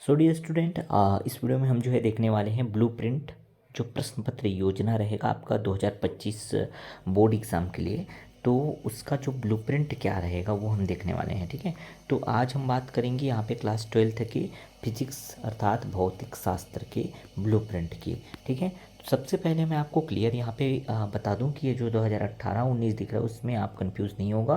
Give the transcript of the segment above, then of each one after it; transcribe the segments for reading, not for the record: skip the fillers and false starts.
So dear student, इस video में हम जो है देखने वाले हैं ब्लूप्रिंट जो प्रश्न पत्र योजना रहेगा आपका 2025 बोर्ड एग्ज़ाम के लिए। तो उसका जो ब्लूप्रिंट क्या रहेगा वो हम देखने वाले हैं। ठीक है, तो आज हम बात करेंगे यहाँ पे क्लास 12th की फिजिक्स अर्थात भौतिक शास्त्र के ब्लूप्रिंट की। ठीक है, तो सबसे पहले मैं आपको क्लियर यहाँ पे बता दूं कि ये जो 2018-19 दिख रहा है उसमें आप कंफ्यूज नहीं होगा।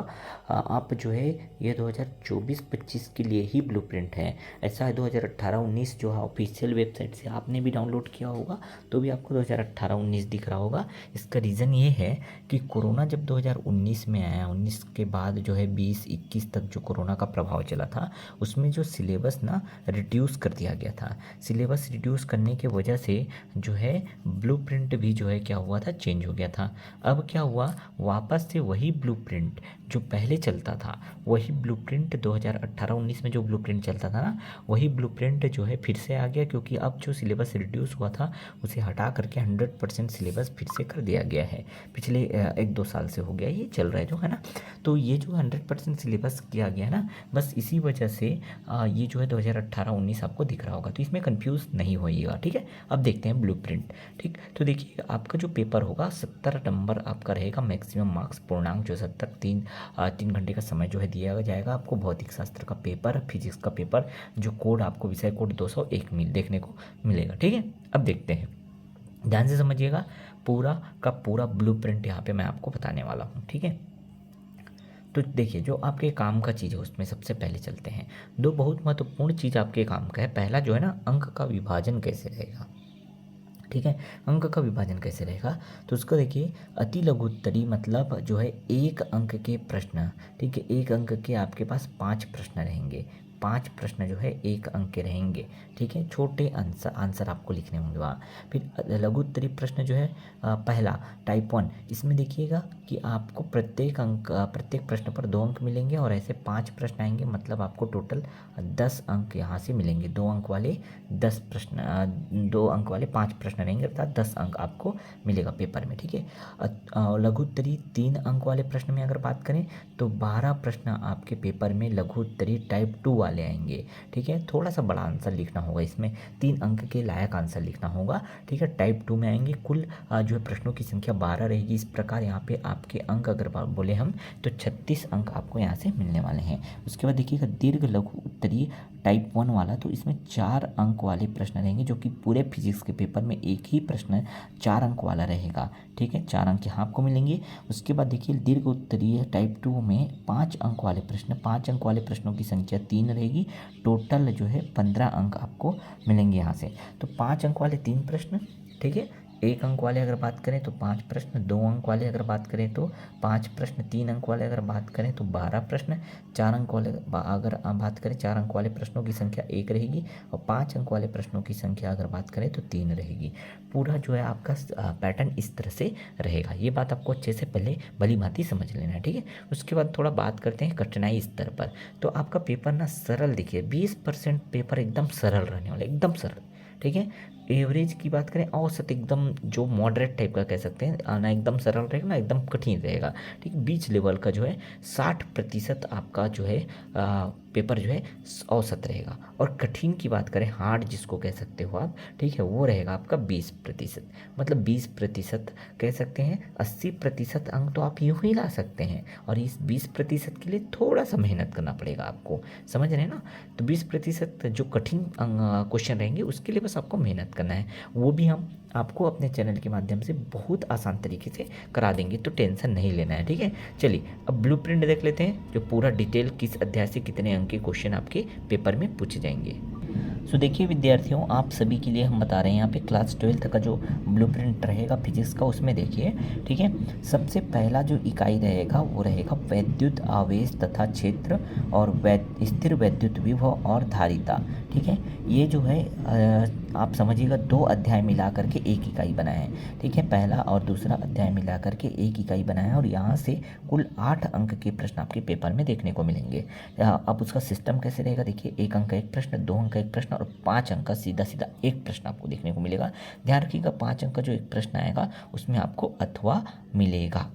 आप जो है ये 2024-25 के लिए ही ब्लूप्रिंट है। ऐसा है 2018-19 जो है ऑफिशियल वेबसाइट से आपने भी डाउनलोड किया होगा तो भी आपको 2018-19 दिख रहा होगा। इसका रीज़न ये है कि कोरोना जब 2019 में आया, 19 के बाद जो है 20-21 तक जो कोरोना का प्रभाव चला था उसमें जो सिलेबस ना रिड्यूस कर दिया गया था। सिलेबस रिड्यूस करने की वजह से जो है ब्लूप्रिंट भी जो है क्या हुआ था, चेंज हो गया था। अब क्या हुआ, वापस से वही ब्लूप्रिंट जो पहले चलता था, वही ब्लूप्रिंट 2018-19 में जो ब्लूप्रिंट चलता था ना, वही ब्लूप्रिंट जो है फिर से आ गया। क्योंकि अब जो सिलेबस रिड्यूस हुआ था उसे हटा करके 100% सिलेबस फिर से कर दिया गया है। पिछले 1-2 साल से हो गया ये चल रहा है जो है ना। तो ये जो 100% सिलेबस किया गया है ना, बस इसी वजह से ये जो है 2018-19 आपको दिख रहा होगा। तो इसमें कंफ्यूज नहीं होइएगा। ठीक है, अब देखते हैं ब्लूप्रिंट। ठीक, तो देखिए आपका जो पेपर होगा 70 नंबर आपका रहेगा मैक्सिमम मार्क्स, पूर्णांक जो 70, 3 घंटे का समय जो है दिया जाएगा आपको। भौतिक शास्त्र का पेपर, फिजिक्स का पेपर, जो कोड आपको विषय कोड 201 देखने को मिलेगा। ठीक है, अब देखते हैं, ध्यान से समझिएगा। पूरा का पूरा ब्लूप्रिंट यहाँ पे मैं आपको बताने वाला हूँ। ठीक है, तो देखिए जो आपके काम का चीज़ है उसमें सबसे पहले चलते हैं। दो बहुत महत्वपूर्ण चीज़ आपके काम का है। पहला जो है ना, अंक का विभाजन कैसे रहेगा। ठीक है, अंक का विभाजन कैसे रहेगा तो उसको देखिए, अति लघु उत्तरी मतलब जो है 1 अंक के प्रश्न। ठीक है, 1 अंक के आपके पास 5 प्रश्न रहेंगे। 5 प्रश्न जो है 1 अंक के रहेंगे। ठीक है, छोटे आंसर आपको लिखने होंगे वहाँ। फिर लघु उत्तरी प्रश्न जो है पहला टाइप 1, इसमें देखिएगा कि आपको प्रत्येक प्रश्न पर 2 अंक मिलेंगे और ऐसे 5 प्रश्न आएंगे, मतलब आपको टोटल 10 अंक यहाँ से मिलेंगे। 2 अंक वाले 10 प्रश्न, 2 अंक वाले 5 प्रश्न रहेंगे, अर्थात 10 अंक आपको मिलेगा पेपर में। ठीक है, लघु उत्तरी 3 अंक वाले प्रश्न में अगर बात करें तो 12 प्रश्न आपके पेपर में लघु उत्तरी टाइप 2 वाले आएंगे। ठीक है, थोड़ा सा बड़ा आंसर लिखना होगा, इसमें 3 अंक के लायक आंसर लिखना होगा। ठीक है, टाइप 2 में आएंगे। कुल जो है प्रश्नों की संख्या 12 रहेगी। इस प्रकार यहाँ पे आपके अंक अगर बोले हम तो 36 अंक आपको यहाँ से मिलने वाले हैं। उसके बाद देखिएगा दीर्घ लघु उत्तरीय टाइप 1 वाला, तो इसमें 4 अंक वाले प्रश्न रहेंगे, जो कि पूरे फिजिक्स के पेपर में एक ही प्रश्न 4 अंक वाला रहेगा। ठीक है, 4 अंक यहाँ आपको मिलेंगे। उसके बाद देखिए दीर्घ उत्तरीय टाइप 2 में 5 अंक वाले प्रश्न, 5 अंक वाले प्रश्नों की संख्या 3 रहेगी। टोटल जो है 15 अंक आपको मिलेंगे यहाँ से। तो 5 अंक वाले 3 प्रश्न, ठीक है, 1 अंक वाले अगर बात करें तो 5 प्रश्न, 2 अंक वाले अगर बात करें तो 5 प्रश्न, 3 अंक वाले अगर बात करें तो 12 प्रश्न, 4 अंक वाले अगर बात करें, 4 अंक वाले प्रश्नों की संख्या 1 रहेगी और 5 अंक वाले प्रश्नों की संख्या अगर बात करें तो 3 रहेगी। पूरा जो है आपका पैटर्न इस तरह से रहेगा। ये बात आपको अच्छे से पहले भली भांति समझ लेना है। ठीक है, उसके बाद थोड़ा बात करते हैं कठिनाई स्तर पर। तो आपका पेपर ना सरल, देखिए 20% पेपर एकदम सरल रहने वाला, एकदम सरल। ठीक है, एवरेज की बात करें, औसत एकदम जो मॉडरेट टाइप का कह सकते हैं, ना एकदम सरल रहेगा ना एकदम कठिन रहेगा। ठीक, बीच लेवल का जो है 60% आपका जो है पेपर जो है औसत रहेगा। और कठिन की बात करें, हार्ड जिसको कह सकते हो आप, ठीक है, वो रहेगा आपका 20%। मतलब 20% कह सकते हैं, 80% अंक तो आप यूँ ही ला सकते हैं और इस 20% के लिए थोड़ा सा मेहनत करना पड़ेगा आपको, समझ रहे हैं ना। तो 20% जो कठिन क्वेश्चन रहेंगे उसके लिए बस आपको मेहनत करना है। वो भी हम आपको अपने चैनल के माध्यम से बहुत आसान तरीके से करा देंगे, तो टेंशन नहीं लेना है। ठीक है, चलिए अब ब्लूप्रिंट देख लेते हैं, जो पूरा डिटेल किस अध्याय से कितने अंक के क्वेश्चन आपके पेपर में पूछे जाएंगे। सो देखिए विद्यार्थियों, आप सभी के लिए हम बता रहे हैं यहाँ पे क्लास 12th का जो ब्लूप्रिंट रहेगा फिजिक्स का, उसमें देखिए। ठीक है, सबसे पहला जो इकाई रहेगा वो रहेगा वैद्युत आवेश तथा क्षेत्र और स्थिर वैद्युत विभव और धारिता। ठीक है, ये जो है आप समझिएगा 2 अध्याय मिला करके एक इकाई बनाए हैं। ठीक है, पहला और दूसरा अध्याय मिला करके एक इकाई बनाया है और यहाँ से कुल 8 अंक के प्रश्न आपके पेपर में देखने को मिलेंगे। अब उसका सिस्टम कैसे रहेगा, देखिए 1 अंक का एक प्रश्न, 2 अंक का एक प्रश्न और 5 अंक का सीधा सीधा एक प्रश्न आपको देखने को मिलेगा। ध्यान रखिएगा 5 अंक का जो एक प्रश्न आएगा उसमें आपको अथवा मिलेगा।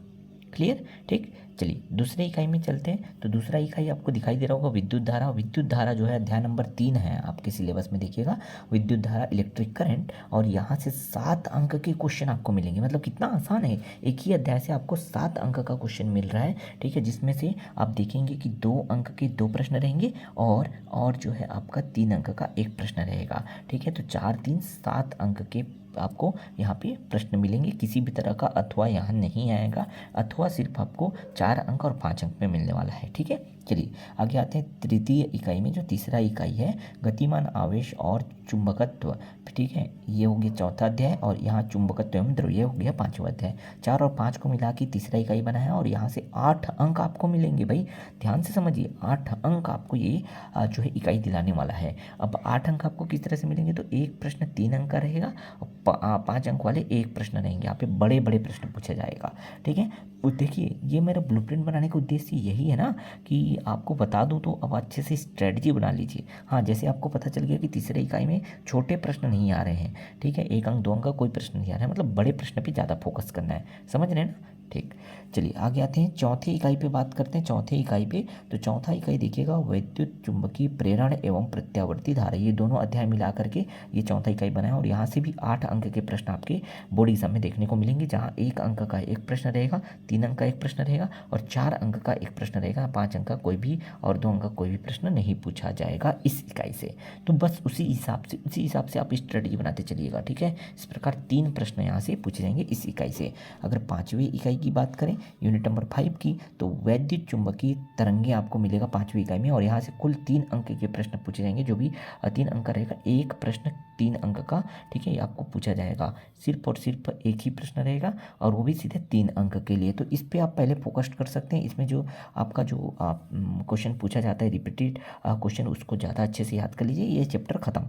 क्लियर। ठीक, चलिए दूसरे इकाई में चलते हैं। तो दूसरा इकाई आपको दिखाई दे रहा होगा विद्युत धारा। विद्युत धारा जो है अध्याय नंबर 3 है आपके सिलेबस में, देखिएगा विद्युत धारा इलेक्ट्रिक करंट। और यहाँ से 7 अंक के क्वेश्चन आपको मिलेंगे। मतलब कितना आसान है, एक ही अध्याय से आपको 7 अंक का क्वेश्चन मिल रहा है, ठीक है। जिसमें से आप देखेंगे कि 2 अंक के 2 प्रश्न रहेंगे और जो है आपका 3 अंक का एक प्रश्न रहेगा, ठीक है। तो 4 3 7 अंक के आपको यहाँ पे प्रश्न मिलेंगे। किसी भी तरह का अथवा यहाँ नहीं आएगा। अथवा सिर्फ आपको 4 अंक और 5 अंक में मिलने वाला है, ठीक है। चलिए आगे आते हैं तृतीय इकाई में। जो तीसरा इकाई है गतिमान आवेश और चुंबकत्व, ठीक है, ये हो गया चौथा अध्याय। और यहाँ चुंबकत्व एवं द्रव्य हो गया 5वां अध्याय। 4 और 5 को मिला के तीसरा इकाई बना है। और यहाँ से 8 अंक आपको मिलेंगे। भाई ध्यान से समझिए, 8 अंक आपको ये जो है इकाई दिलाने वाला है। अब 8 अंक आपको किस तरह से मिलेंगे, तो एक प्रश्न 3 अंक का रहेगा और 5 अंक वाले एक प्रश्न रहेंगे। यहाँ पे बड़े बड़े प्रश्न पूछा जाएगा, ठीक है। तो देखिए ये मेरा ब्लूप्रिंट बनाने का उद्देश्य यही है ना कि आपको बता दूं। तो अब अच्छे से स्ट्रेटजी बना लीजिए। हाँ, जैसे आपको पता चल गया कि तीसरे इकाई में छोटे प्रश्न नहीं आ रहे हैं, ठीक है, 1 अंक 2 अंक का कोई प्रश्न नहीं आ रहा है, मतलब बड़े प्रश्न पे ज़्यादा फोकस करना है, समझ रहे हैं ना। ठीक, चलिए आगे आते हैं चौथी इकाई पे बात करते हैं। चौथे इकाई पे तो चौथा इकाई देखिएगा वैद्युत चुंबकीय प्रेरण एवं प्रत्यावर्ती धारा, ये दोनों अध्याय मिला करके ये चौथा इकाई बना है। और यहाँ से भी 8 अंक के प्रश्न आपके बोर्ड एग्जाम में देखने को मिलेंगे, जहाँ 1 अंक का एक प्रश्न रहेगा, 3 अंक का एक प्रश्न रहेगा और 4 अंक का एक प्रश्न रहेगा। 5 अंक का कोई भी और 2 अंक का कोई भी प्रश्न नहीं पूछा जाएगा इस इकाई से। तो बस उसी हिसाब से आप स्ट्रेटजी बनाते चलिएगा, ठीक है। इस प्रकार 3 प्रश्न यहाँ से पूछे जाएंगे इस इकाई से। अगर 5वीं इकाई की बात करें, यूनिट नंबर 5 की, तो वैद्युत चुंबकीय तरंगे आपको मिलेगा 5वीं इकाई में। और यहाँ से कुल 3 अंक के प्रश्न पूछे जाएंगे, जो भी 3 अंक का रहेगा। एक प्रश्न 3 अंक का, ठीक है, ये आपको पूछा जाएगा। सिर्फ और सिर्फ एक ही प्रश्न रहेगा और वो भी सीधे 3 अंक के लिए। तो इस पे आप पहले फोकस कर सकते हैं। इसमें जो आपका जो क्वेश्चन पूछा जाता है रिपीटेड क्वेश्चन, उसको ज़्यादा अच्छे से याद कर लीजिए। ये चैप्टर खत्म,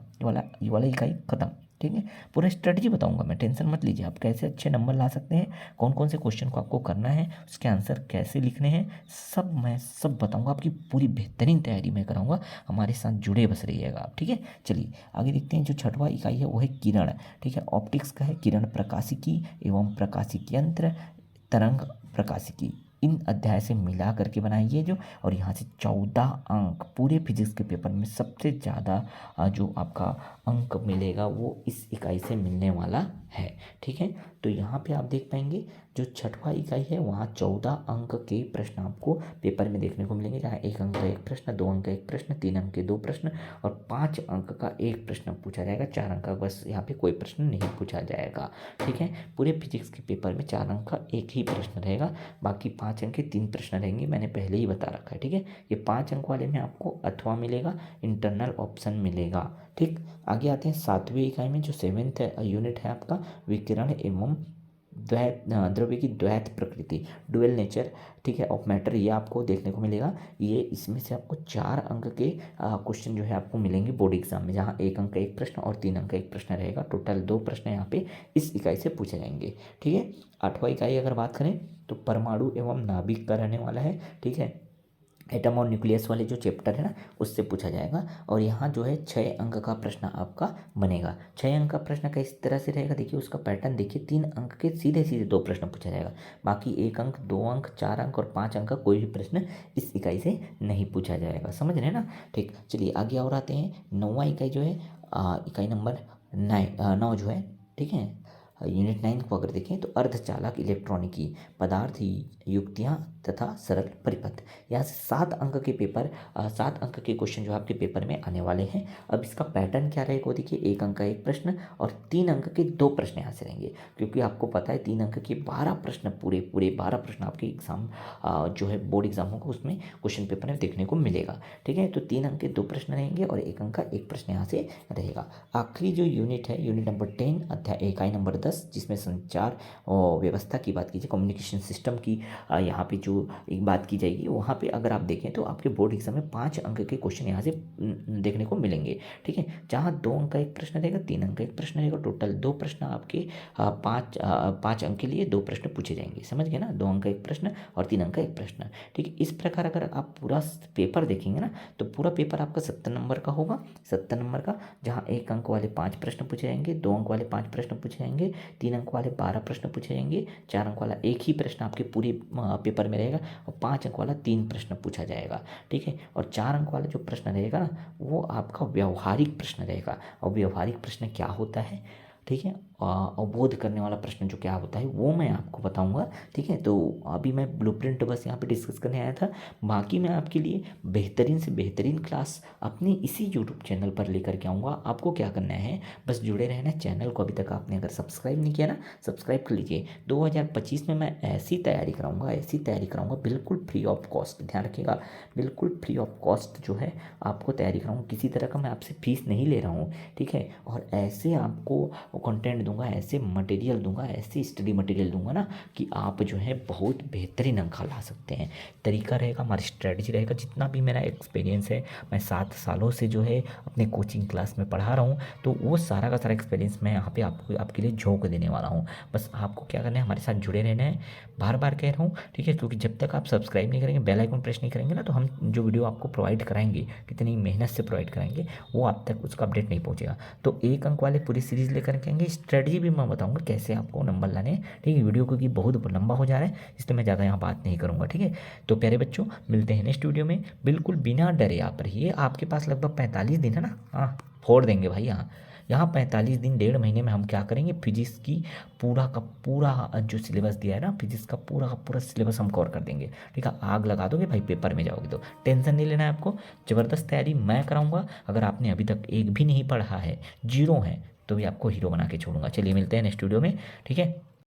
ये वाला इकाई खत्म, ठीक है। पूरा स्ट्रेटजी बताऊंगा मैं, टेंशन मत लीजिए। आप कैसे अच्छे नंबर ला सकते हैं, कौन कौन से क्वेश्चन को आपको करना है, उसके आंसर कैसे लिखने हैं, मैं सब बताऊंगा। आपकी पूरी बेहतरीन तैयारी मैं कराऊंगा। हमारे साथ जुड़े बस रहिएगा आप, ठीक है। चलिए आगे देखते हैं। जो 6वां इकाई है वो है किरण, ठीक है, ऑप्टिक्स का है। किरण प्रकाशिकी एवं प्रकाशिकी यंत्र, तरंग प्रकाशिकी, इन अध्याय से मिला करके बनाइए जो। और यहाँ से 14 अंक पूरे फिजिक्स के पेपर में सबसे ज़्यादा जो आपका अंक मिलेगा वो इस इकाई से मिलने वाला है, ठीक है। तो यहाँ पे आप देख पाएंगे जो 6वां इकाई है वहाँ 14 अंक के प्रश्न आपको पेपर में देखने को मिलेंगे, जहाँ 1 अंक का एक प्रश्न, 2 अंक का एक प्रश्न, 3 अंक के 2 प्रश्न और 5 अंक का एक प्रश्न पूछा जाएगा। 4 अंक का बस यहाँ पे कोई प्रश्न नहीं पूछा जाएगा, ठीक है। पूरे फिजिक्स के पेपर में 4 अंक का एक ही प्रश्न रहेगा, बाकी 5 अंक के 3 प्रश्न रहेंगे, मैंने पहले ही बता रखा है, ठीक है। ये 5 अंक वाले में आपको अथवा मिलेगा, इंटरनल ऑप्शन मिलेगा, ठीक। आगे आते हैं 7वीं इकाई में। जो 7th यूनिट है आपका विकिरण एवं द्रव्य की द्वैत प्रकृति, डुअल नेचर, ठीक है, ऑफ मैटर, ये आपको देखने को मिलेगा। ये इसमें से आपको 4 अंक के क्वेश्चन जो है आपको मिलेंगे बोर्ड एग्जाम में, जहाँ 1 अंक का एक प्रश्न और 3 अंक का एक प्रश्न रहेगा। टोटल 2 प्रश्न यहाँ पे इस इकाई से पूछे जाएंगे, ठीक है। 8वां इकाई अगर बात करें तो परमाणु एवं नाभिक का रहने वाला है, ठीक है। एटम और न्यूक्लियस वाले जो चैप्टर है ना, उससे पूछा जाएगा। और यहाँ जो है 6 अंक का प्रश्न आपका बनेगा। 6 अंक का प्रश्न का इस तरह से रहेगा, देखिए उसका पैटर्न देखिए। 3 अंक के सीधे सीधे 2 प्रश्न पूछा जाएगा, बाकी 1 अंक, 2 अंक, 4 अंक और 5 अंक का कोई भी प्रश्न इस इकाई से नहीं पूछा जाएगा, समझ रहे हैं ना। ठीक, चलिए आगे और आते हैं। 9वां इकाई जो है इकाई नंबर 9 जो है, ठीक है, यूनिट 9 को अगर देखें तो अर्धचालक, इलेक्ट्रॉनिकी, पदार्थ, युक्तियाँ तथा सरल परिपथ। यहाँ से 7 अंक के पेपर 7 अंक के क्वेश्चन जो आपके पेपर में आने वाले हैं। अब इसका पैटर्न क्या रहेगा, देखिए 1 अंक का एक प्रश्न और 3 अंक के 2 प्रश्न यहाँ से रहेंगे, क्योंकि आपको पता है 3 अंक के 12 प्रश्न, पूरे 12 प्रश्न आपके एग्जाम जो है बोर्ड एग्जाम होगा उसमें क्वेश्चन पेपर में देखने को मिलेगा, ठीक है। तो 3 अंक के 2 प्रश्न रहेंगे और 1 अंक का एक प्रश्न यहाँ से रहेगा। आखिरी जो यूनिट है, यूनिट नंबर 10 अध्याय इकाई नंबर 10, जिसमें संचार व्यवस्था की बात कीजिए, कम्युनिकेशन सिस्टम की यहाँ पे जो एक बात की जाएगी, वहाँ पे अगर आप देखें तो आपके बोर्ड एग्जाम में 5 अंक के क्वेश्चन यहाँ से देखने को मिलेंगे, ठीक है। जहाँ 2 अंक का एक प्रश्न रहेगा, 3 अंक का एक प्रश्न रहेगा, टोटल 2 प्रश्न आपके 5 अंक के लिए 2 प्रश्न पूछे जाएंगे, समझ गए ना। 2 अंक का एक प्रश्न और 3 अंक का एक प्रश्न, ठीक है। इस प्रकार अगर आप पूरा पेपर देखेंगे ना, तो पूरा पेपर आपका 70 नंबर का होगा, 70 नंबर का, जहाँ 1 अंक वाले 5 प्रश्न पूछे जाएंगे, 2 अंक वाले 5 प्रश्न पूछे जाएंगे 3 अंक वाले 12 प्रश्न पूछे जाएंगे, 4 अंक वाला एक ही प्रश्न आपके पूरे पेपर में रहेगा और 5 अंक वाला 3 प्रश्न पूछा जाएगा। ठीक है, और 4 अंक वाला जो प्रश्न रहेगा ना वो आपका व्यवहारिक प्रश्न रहेगा। और व्यवहारिक प्रश्न क्या होता है, ठीक है, अवबोध करने वाला प्रश्न जो क्या होता है वो मैं आपको बताऊंगा। ठीक है, तो अभी मैं ब्लूप्रिंट बस यहाँ पे डिस्कस करने आया था। बाकी मैं आपके लिए बेहतरीन से बेहतरीन क्लास अपनी इसी यूट्यूब चैनल पर लेकर के आऊँगा। आपको क्या करना है, बस जुड़े रहना। चैनल को अभी तक आपने अगर सब्सक्राइब नहीं किया ना, सब्सक्राइब कर लीजिए। 2025 में मैं ऐसी तैयारी कराऊंगा बिल्कुल फ्री ऑफ कॉस्ट। ध्यान रखिएगा, बिल्कुल फ्री ऑफ कॉस्ट जो है आपको तैयारी कराऊंगा। किसी तरह का मैं आपसे फीस नहीं ले रहा हूँ। ठीक है, और ऐसे आपको कंटेंट दूंगा, ऐसे मटेरियल दूंगा, ऐसी स्टडी मटेरियल दूंगा ना कि आप जो है बहुत बेहतरीन अंक ला सकते हैं। तरीका रहेगा, हमारी स्ट्रेटजी रहेगा। जितना भी मेरा एक्सपीरियंस है, मैं 7 सालों से जो है अपने कोचिंग क्लास में पढ़ा रहा हूँ, तो वो सारा का सारा एक्सपीरियंस मैं यहाँ पे आपके लिए झोंक देने वाला हूँ। बस आपको क्या करना है, हमारे साथ जुड़े रहना है। बार बार कह रहा हूँ, ठीक है, क्योंकि जब तक आप सब्सक्राइब नहीं करेंगे, बेल आइकन प्रेस नहीं करेंगे ना, तो हम जो वीडियो आपको प्रोवाइड कराएंगे, कितनी मेहनत से प्रोवाइड कराएंगे, वो आप तक उसका अपडेट नहीं पहुँचेगा। तो 1 अंक वाले पूरी सीरीज लेकर के आएंगे। स्ट्रेटजी भी मैं बताऊंगा कैसे आपको नंबर लाने हैं। ठीक है, वीडियो क्योंकि बहुत लंबा हो जा रहा है, इसलिए मैं ज़्यादा यहाँ बात नहीं करूँगा। ठीक है, तो प्यारे बच्चों, मिलते हैं नेक्स्ट वीडियो में। बिल्कुल बिना डरे आप रहिए। आपके पास लगभग 45 दिन है ना, हाँ फोड़ देंगे भाई। यहाँ 45 दिन, 1.5 महीने में हम क्या करेंगे, फिजिक्स की पूरा का पूरा जो सिलेबस दिया है ना, फिजिक्स का पूरा सिलेबस हम कवर कर देंगे। ठीक है, आग लगा दोगे भाई, पेपर में जाओगे तो टेंशन नहीं लेना है आपको। ज़बरदस्त तैयारी मैं कराऊंगा। अगर आपने अभी तक एक भी नहीं पढ़ा है, जीरो है, तो भी आपको हीरो बना के छोड़ूंगा। चलिए मिलते हैं नेक्स्ट वीडियो में। ठीक है।